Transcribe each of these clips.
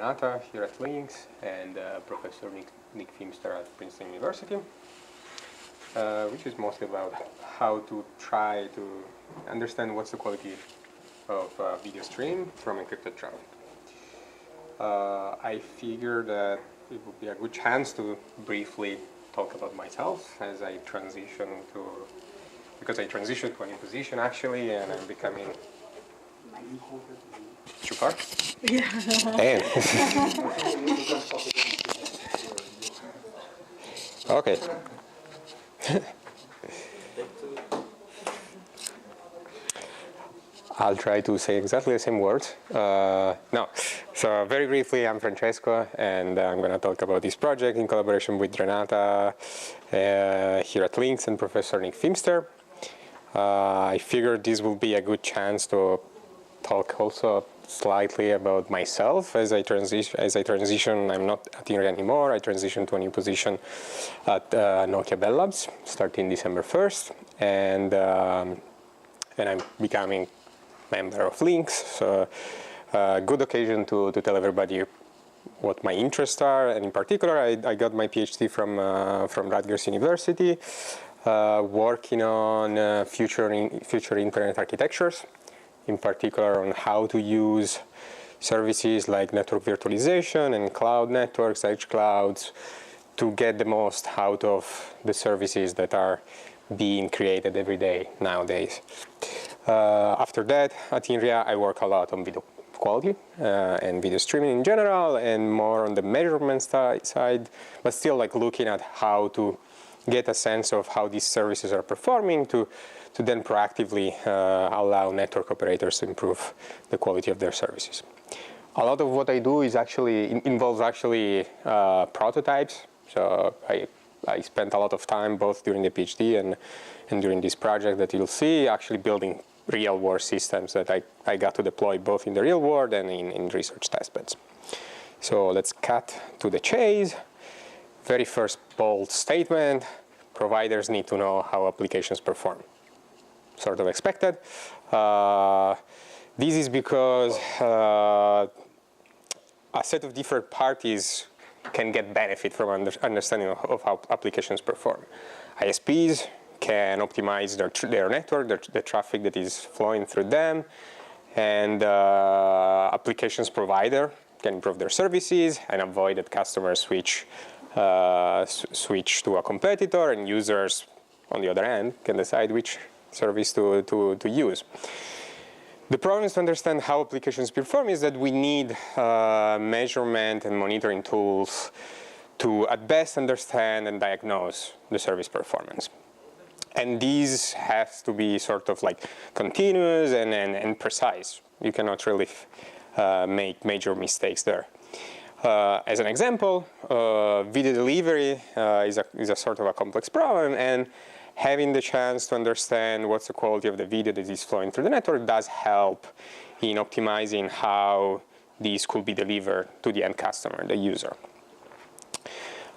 Renata here at Links and Professor Nick Fimster at Princeton University, which is mostly about how to try to understand what's the quality of video stream from encrypted traffic. I figured that it would be a good chance to briefly talk about myself as I transition to, because I transitioned to a new position actually, and I'm becoming too far? Yeah. Okay. I'll try to say exactly the same words. No. So very briefly, I'm Francesco, and I'm going to talk about this project in collaboration with Renata here at Links and Professor Nick Fimster. I figured this will be a good chance to talk also slightly about myself as I transition. I'm not at Inria anymore. I transitioned to a new position at Nokia Bell Labs starting December 1st, and I'm becoming member of Links. So good occasion to tell everybody what my interests are, and in particular, I got my Ph.D. from Rutgers University, working on future internet architectures. In particular on how to use services like network virtualization and cloud networks, edge clouds, to get the most out of the services that are being created every day nowadays. After that, at Inria, I work a lot on video quality and video streaming in general, and more on the measurement side, but still like looking at how to get a sense of how these services are performing to then proactively allow network operators to improve the quality of their services. A lot of what I do is involves prototypes. So I spent a lot of time both during the PhD and during this project that you'll see actually building real world systems that I got to deploy both in the real world and in research testbeds. So let's cut to the chase. Very first bold statement, providers need to know how applications perform. Sort of expected. This is because a set of different parties can get benefit from understanding of how applications perform. ISPs can optimize their network, the traffic that is flowing through them, and applications provider can improve their services and avoid that customers switch to a competitor, and users, on the other hand, can decide which service to use. The problem is to understand how applications perform is that we need measurement and monitoring tools to at best understand and diagnose the service performance. And these have to be sort of like continuous and precise. You cannot really make major mistakes there. As an example, video delivery is a sort of a complex problem, and having the chance to understand what's the quality of the video that is flowing through the network does help in optimizing how these could be delivered to the end customer, the user.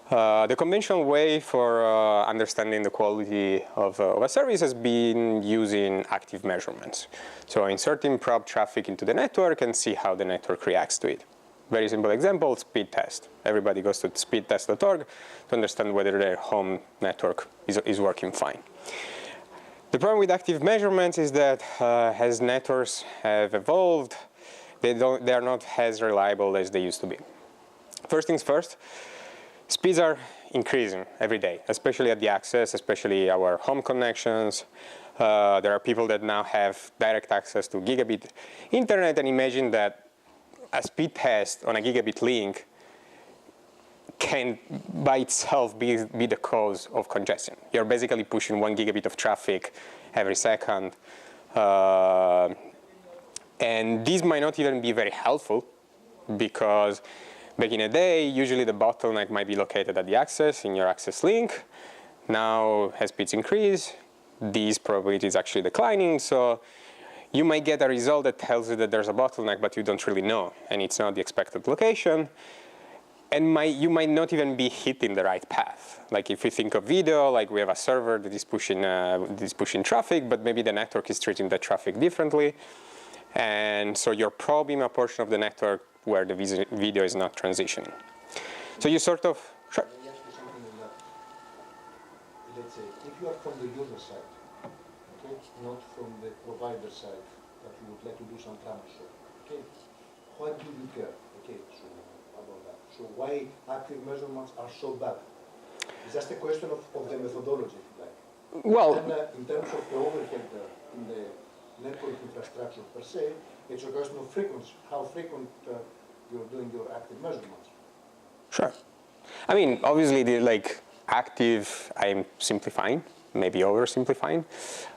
The conventional way for understanding the quality of a service has been using active measurements. So inserting probe traffic into the network and see how the network reacts to it. Very simple example, speed test. Everybody goes to speedtest.org to understand whether their home network is working fine. The problem with active measurements is that as networks have evolved, they are not as reliable as they used to be. First things first, speeds are increasing every day, especially at the access, especially our home connections. There are people that now have direct access to gigabit internet, and imagine that a speed test on a gigabit link can by itself be the cause of congestion. You're basically pushing 1 gigabit of traffic every second. And this might not even be very helpful because back in the day, usually the bottleneck might be located at the access in your access link. Now, as speeds increase, this probability is actually declining. So you might get a result that tells you that there's a bottleneck, but you don't really know, and it's not the expected location. And you might not even be hitting the right path. Like if we think of video, like we have a server that is pushing traffic, but maybe the network is treating the traffic differently. And so you're probing a portion of the network where the video is not transitioning. So you sort of, sure. Let me ask you something on that. Let's say, if you are from the user side, okay, not from the provider side, that you would like to do some troubleshooting, okay, why do you care, okay, so about that? So why active measurements are so bad? It's just a question of the methodology, like. Well, in terms of the overhead in the network infrastructure per se, it's a question of frequency, how frequent you're doing your active measurements. Sure. I mean, obviously, the active, I'm simplifying, maybe oversimplifying,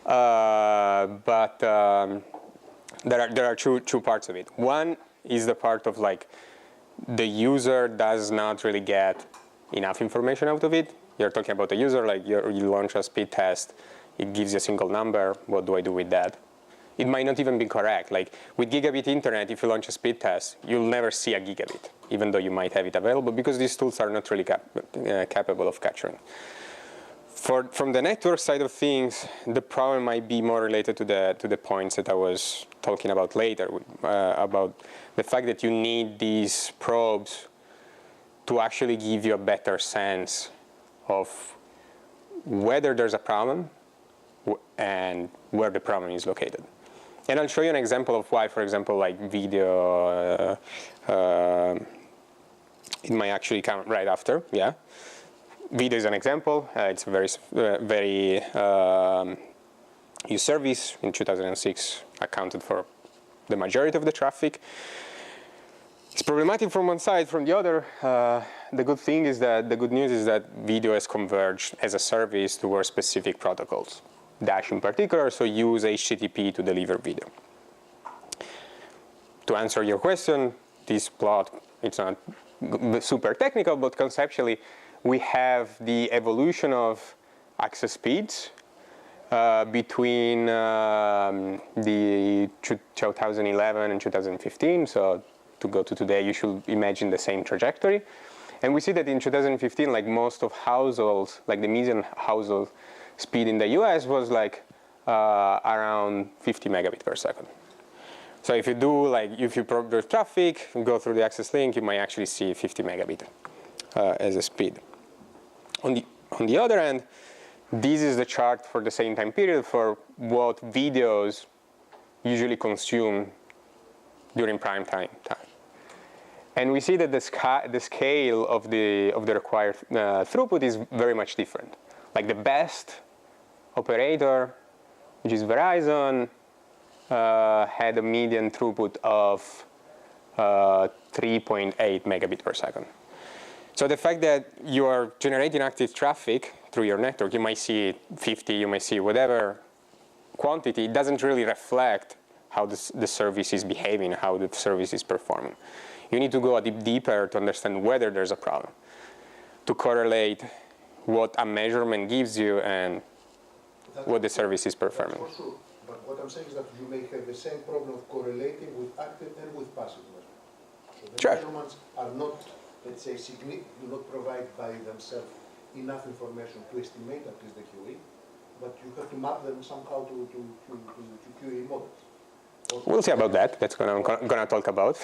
but there are two parts of it. One is the part of the user does not really get enough information out of it. You're talking about the user, you launch a speed test, it gives you a single number. What do I do with that? It might not even be correct. Like with gigabit internet, if you launch a speed test, you'll never see a gigabit, even though you might have it available, because these tools are not really capable of capturing. From the network side of things, the problem might be more related to the points that I was talking about later, about the fact that you need these probes to actually give you a better sense of whether there's a problem and where the problem is located. And I'll show you an example of why, for example, video, it might actually come right after, yeah. Video is an example. It's a very used service. In 2006, accounted for the majority of the traffic. It's problematic from one side. From the other, the good news is that video has converged as a service towards specific protocols. Dash in particular, so use HTTP to deliver video. To answer your question, this plot, it's not super technical, but conceptually, we have the evolution of access speeds between the 2011 and 2015. So to go to today, you should imagine the same trajectory. And we see that in 2015, most of households, the median household speed in the US was around 50 megabit per second. So if you do, if you probe the traffic, go through the access link, you might actually see 50 megabit as a speed. On the other hand, this is the chart for the same time period for what videos usually consume during prime time. And we see that the scale of the required throughput is very much different. The best operator, which is Verizon, had a median throughput of 3.8 megabit per second. So the fact that you are generating active traffic through your network, you might see 50, you might see whatever quantity, it doesn't really reflect how the service is behaving, how the service is performing. You need to go a bit deeper to understand whether there's a problem, to correlate what a measurement gives you and what the service is performing. That's for sure. But what I'm saying is that you may have the same problem of correlating with active and with passive measurements. So the measurements are not, let's say, do not provide by themselves enough information to estimate at least the QE, but you have to map them somehow to QE models. We'll see about that. That's what I'm going to talk about,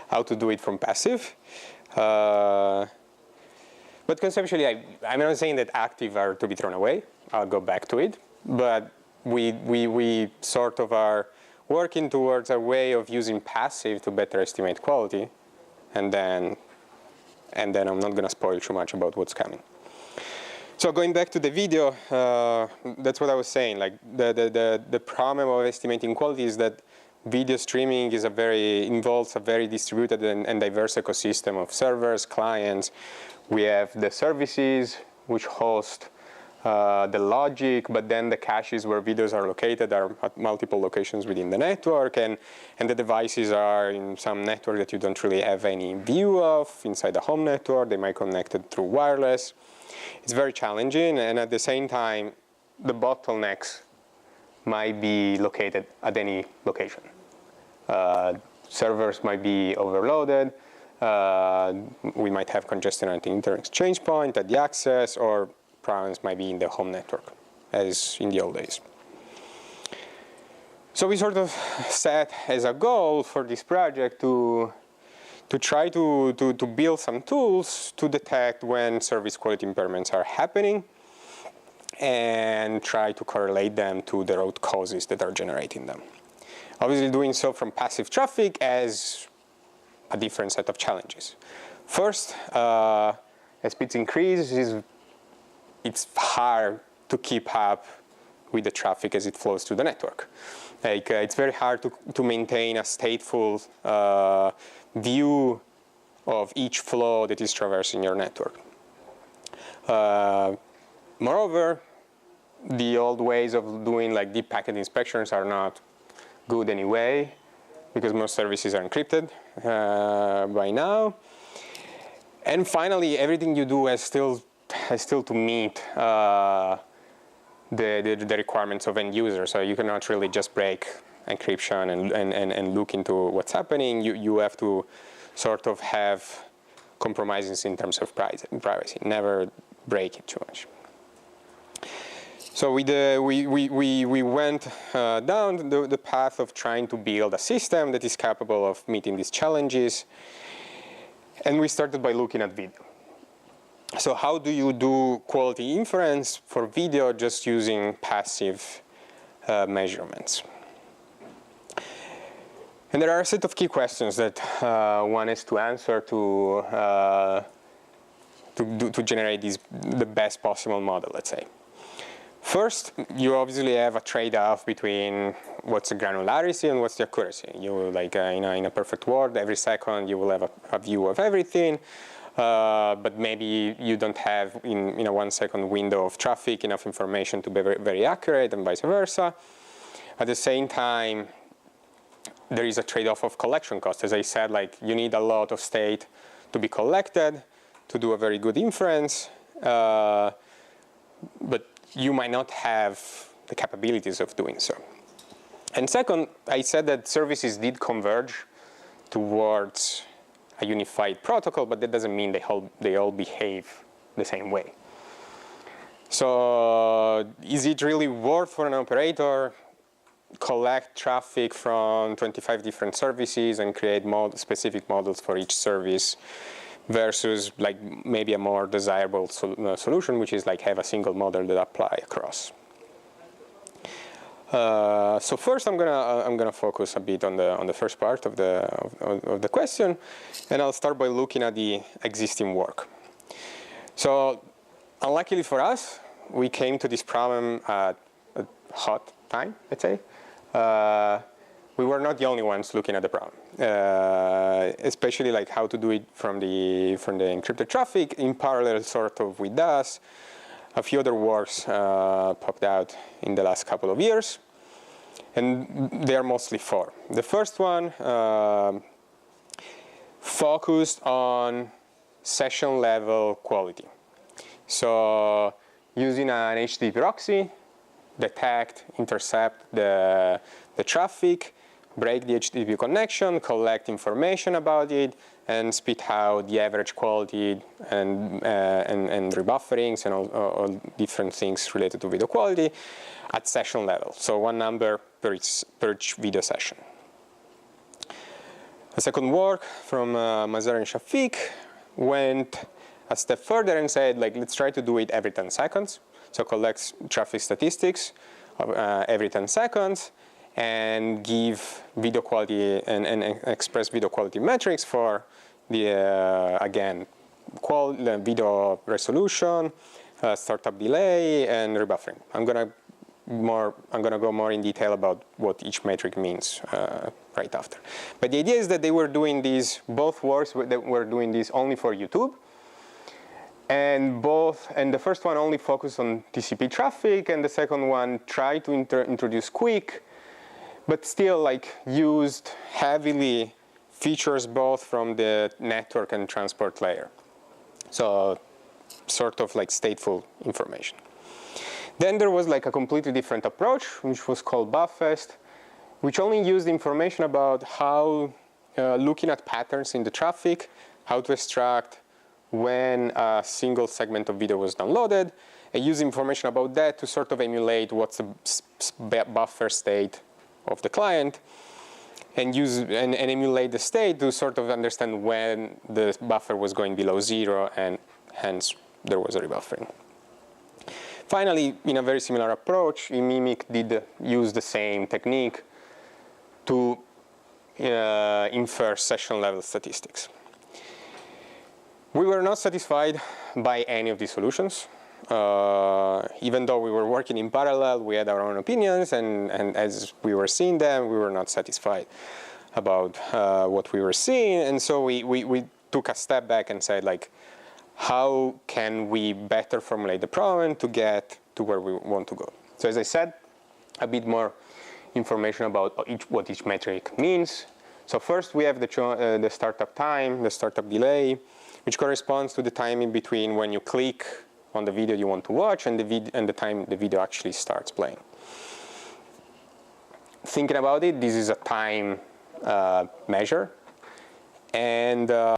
how to do it from passive. But conceptually, I'm not saying that active are to be thrown away. I'll go back to it. But we sort of are working towards a way of using passive to better estimate quality. And then I'm not going to spoil too much about what's coming. So going back to the video, that's what I was saying. The problem of estimating quality is that video streaming is involves a very distributed and diverse ecosystem of servers, clients. We have the services which host the logic, but then the caches where videos are located are at multiple locations within the network, and the devices are in some network that you don't really have any view of inside the home network. They might connect it through wireless. It's very challenging, and at the same time, the bottlenecks might be located at any location. Servers might be overloaded. We might have congestion at the inter-exchange point, at the access, or problems might be in the home network, as in the old days. So we sort of set as a goal for this project to try to build some tools to detect when service quality impairments are happening and try to correlate them to the root causes that are generating them. Obviously, doing so from passive traffic has a different set of challenges. First, as speeds increase, it's hard to keep up with the traffic as it flows through the network. Like, it's very hard to maintain a stateful view of each flow that is traversing your network. Moreover, the old ways of doing like deep packet inspections are not good anyway, because most services are encrypted by now. And finally, everything you do has still to meet the requirements of end users. So you cannot really just break encryption and look into what's happening. You have to sort of have compromises in terms of privacy. Never break it too much. So we went down the path of trying to build a system that is capable of meeting these challenges. And we started by looking at video. So how do you do quality inference for video just using passive measurements? And there are a set of key questions that one is to answer to generate the best possible model, let's say. First, you obviously have a trade-off between what's the granularity and what's the accuracy. You like in a perfect world, every second you will have a view of everything, but maybe you don't have in a 1 second window of traffic enough information to be very, very accurate, and vice versa. At the same time, there is a trade-off of collection cost. As I said, like you need a lot of state to be collected to do a very good inference, but you might not have the capabilities of doing so. And second, I said that services did converge towards a unified protocol, but that doesn't mean they all behave the same way. So is it really worth for an operator collect traffic from 25 different services and create specific models for each service versus like maybe a more desirable solution, which is like have a single model that apply across. So first, I'm gonna focus a bit on the first part of the question, and I'll start by looking at the existing work. So, unluckily for us, we came to this problem at a hot time, let's say. We were not the only ones looking at the problem, especially like how to do it from the encrypted traffic in parallel, sort of with us. A few other works popped out in the last couple of years, and they are mostly four. The first one focused on session level quality. So using an HTTP proxy, detect, intercept the traffic, break the HTTP connection, collect information about it, and spit out the average quality and rebufferings and all different things related to video quality at session level. So one number per each video session. The second work from Mazar and Shafiq went a step further and said, like, let's try to do it every 10 seconds. So collect traffic statistics every 10 seconds and give video quality and express video quality metrics for the, again, video resolution, startup delay, and rebuffering. I'm gonna go more in detail about what each metric means right after. But the idea is that they were doing these, both works that were doing this only for YouTube. And the first one only focused on TCP traffic, and the second one tried to introduce QUIC, but still like used heavily features both from the network and transport layer. So sort of like stateful information. Then there was like a completely different approach, which was called BuffFest, which only used information about how, looking at patterns in the traffic, how to extract when a single segment of video was downloaded, and use information about that to sort of emulate what's the buffer state of the client and emulate the state to sort of understand when the buffer was going below 0, and hence there was a rebuffering. Finally, in a very similar approach, Mimic did use the same technique to infer session level statistics. We were not satisfied by any of these solutions. Even though we were working in parallel, we had our own opinions, and as we were seeing them, we were not satisfied about what we were seeing. And so we took a step back and said, like, how can we better formulate the problem to get to where we want to go? So as I said, a bit more information about what each metric means. So first we have the startup time, the startup delay, which corresponds to the time in between when you click on the video you want to watch and the time the video actually starts playing. Thinking about it, this is a time measure, and